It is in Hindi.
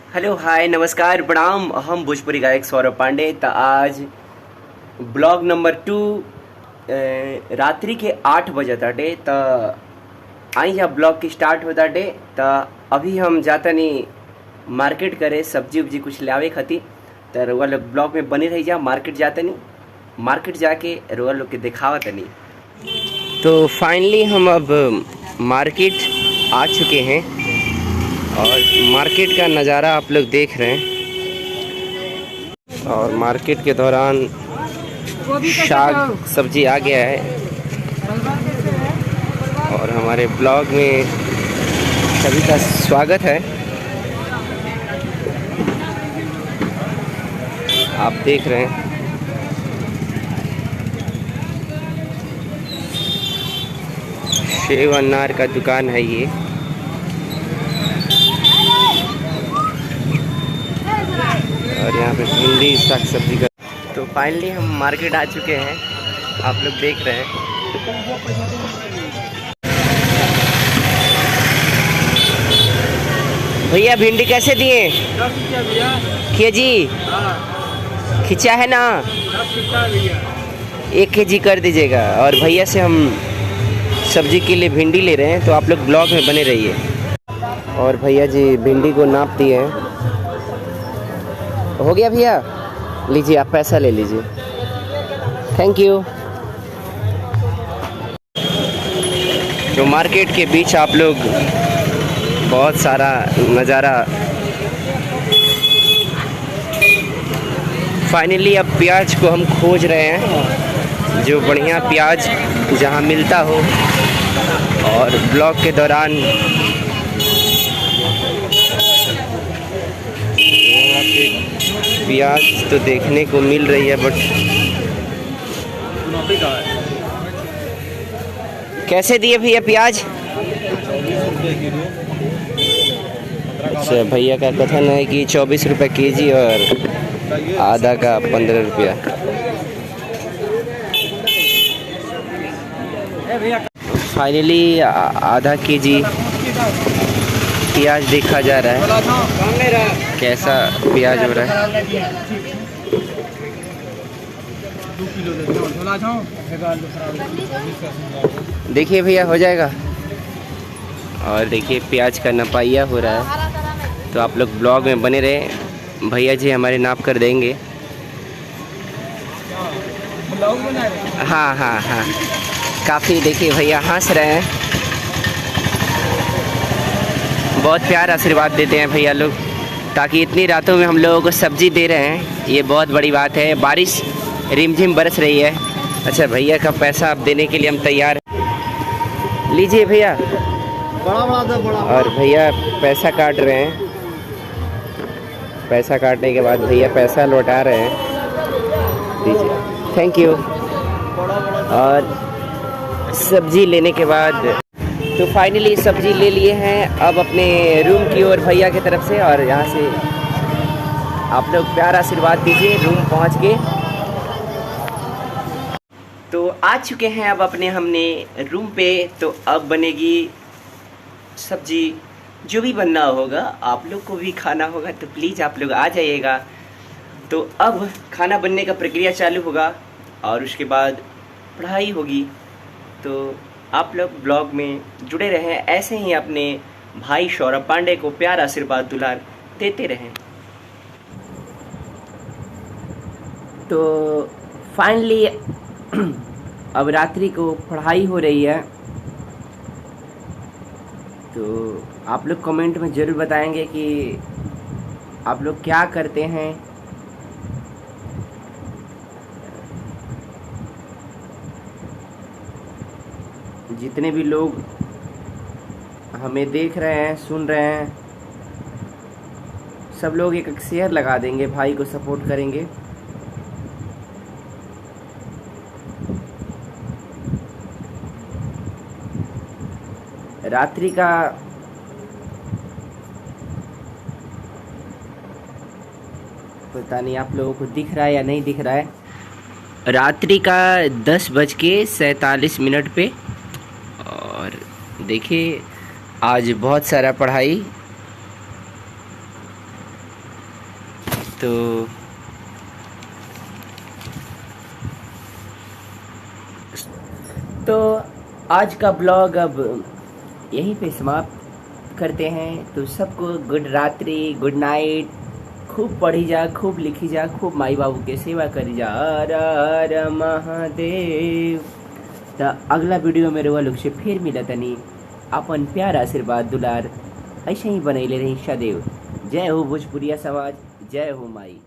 हेलो हाय नमस्कार प्रणाम। हम भोजपुरी गायक सौरभ पांडे। त आज ब्लॉग नंबर 2 रात्रि के 8 बजे ताटे। त आई यहाँ ब्लॉग की स्टार्ट हो ताटे। त अभी हम जातनी मार्केट करे सब्जी उब्जी कुछ लावे खातिर। त रउआ लोग ब्लॉग में बने रही जा। मार्केट जातनी, मार्केट जाके रउआ लोग के दिखावा तनी। तो फाइनली हम अब मार्केट आ चुके हैं और मार्केट का नज़ारा आप लोग देख रहे हैं। और मार्केट के दौरान साग सब्जी आ गया है और हमारे ब्लॉग में सभी का स्वागत है। आप देख रहे हैं सेव अनार का दुकान है ये। और यहाँ पे भिंडी साग सब्जी का। तो फाइनली हम मार्केट आ चुके हैं, आप लोग देख रहे हैं। भैया भिंडी कैसे दिए? 10 केजी खिंचा है ना? 1 केजी कर दीजिएगा। और भैया से हम सब्जी के लिए भिंडी ले रहे हैं, तो आप लोग ब्लॉग में बने रहिए। और भैया जी भिंडी को नाप दिए हैं। हो गया भैया, लीजिए आप पैसा ले लीजिए। Thank you. तो मार्केट के बीच आप लोग बहुत सारा नज़ारा। फाइनली अब प्याज को हम खोज रहे हैं, जो बढ़िया प्याज जहां मिलता हो। और ब्लॉग के दौरान यहाँ पे प्याज तो देखने को मिल रही है, बट कैसे दिए भैया प्याज? अच्छा, भैया का कथन है कि 24 रुपये केजी और आधा का 15 रुपया। फाइनली आधा केजी प्याज देखा जा रहा है, कैसा प्याज हो रहा है। देखिए भैया हो जाएगा। और देखिए प्याज का नपाइया हो रहा है, तो आप लोग ब्लॉग में बने रहे। भैया जी हमारे नाप कर देंगे। हाँ हाँ हाँ, काफ़ी। देखिए भैया हंस रहे हैं, बहुत प्यार आशीर्वाद देते हैं भैया लोग, ताकि इतनी रातों में हम लोगों को सब्जी दे रहे हैं, ये बहुत बड़ी बात है। बारिश रिमझिम बरस रही है। अच्छा, भैया का पैसा आप देने के लिए हम तैयार हैं। लीजिए भैया। बड़ा। और भैया पैसा काट रहे हैं। पैसा काटने के बाद भैया पैसा लौटा रहे हैं। दीजिए, थैंक यू। और सब्जी लेने के बाद तो फाइनली सब्जी ले लिए हैं अब अपने रूम की ओर भैया की तरफ से। और यहाँ से आप लोग प्यार आशीर्वाद दीजिए रूम पहुँच के। तो आ चुके हैं अब अपने हमने रूम पे। तो अब बनेगी सब्जी, जो भी बनना होगा। आप लोग को भी खाना होगा तो प्लीज़ आप लोग आ जाइएगा। तो अब खाना बनने का प्रक्रिया चालू होगा और उसके बाद पढ़ाई होगी। तो आप लोग ब्लॉग में जुड़े रहें, ऐसे ही अपने भाई सौरभ पांडे को प्यार आशीर्वाद दुलार देते रहें। तो फाइनली अब रात्रि को पढ़ाई हो रही है। तो आप लोग कमेंट में ज़रूर बताएंगे कि आप लोग क्या करते हैं। जितने भी लोग हमें देख रहे हैं, सुन रहे हैं, सब लोग एक शेयर लगा देंगे, भाई को सपोर्ट करेंगे। रात्रि का पता नहीं आप लोगों को दिख रहा है या नहीं दिख रहा है। रात्रि का 10:47 पे। और देखिए आज बहुत सारा पढ़ाई तो आज का ब्लॉग अब यहीं पे समाप्त करते हैं। तो सबको गुड रात्रि, गुड नाइट। खूब पढ़ी जा, खूब लिखी जा, खूब माई बाबू के सेवा करी जा। हर हर महादेव। तो अगला वीडियो में रउआ लोग से फिर मिला तनी। अपन प्यार आशीर्वाद दुलार ऐसे ही बनैले रही सदैव। जय हो भोजपुरिया समाज, जय हो माई।